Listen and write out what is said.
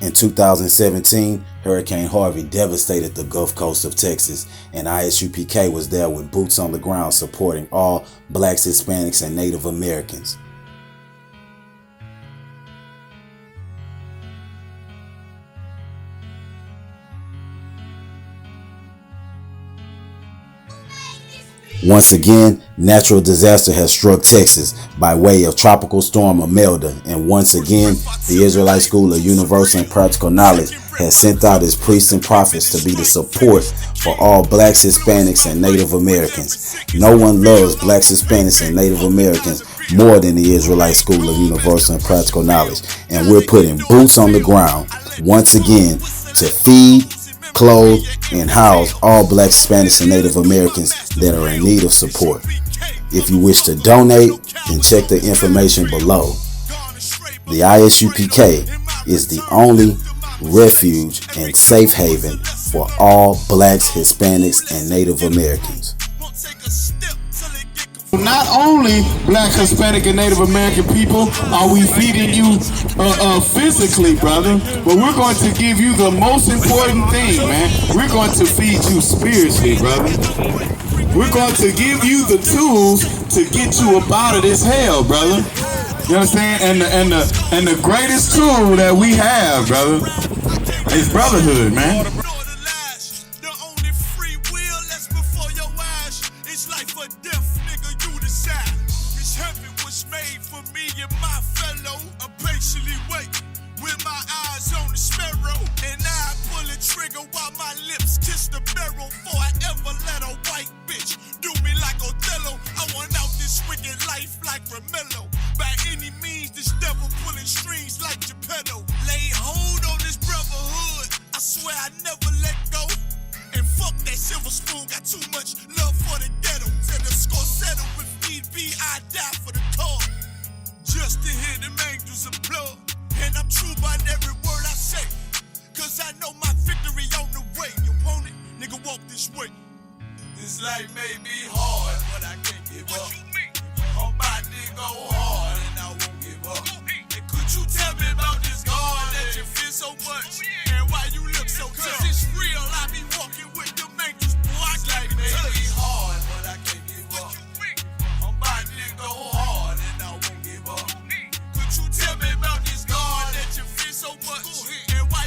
In 2017, Hurricane Harvey devastated the Gulf Coast of Texas, and I.S.U.P.K was there with boots on the ground supporting all blacks, Hispanics, and Native Americans. Once again, natural disaster has struck Texas by way of Tropical Storm Imelda, and once again, the Israelite School of Universal and Practical Knowledge has sent out its priests and prophets to be the support for all blacks, Hispanics, and Native Americans. No one loves blacks, Hispanics, and Native Americans more than the Israelite School of Universal and Practical Knowledge, and we're putting boots on the ground once again to feed, clothe, and house all blacks, Hispanics, and Native Americans that are in need of support. If you wish to donate, then check the information below. The I.S.U.P.K is the only refuge and safe haven for all blacks, Hispanics, and Native Americans. Not only black, Hispanic, and Native American people are we feeding you physically, brother, but we're going to give you the most important thing, man. We're going to feed you spiritually, brother. We're going to give you the tools to get you up out of this hell, brother. You understand? And the greatest tool that we have, brother, is brotherhood, man. This life may be hard, but I can't give up. I'm about to go hard and I won't give up. And could you tell me about this God that you feel so much? And why you look so tough? 'Cause it's real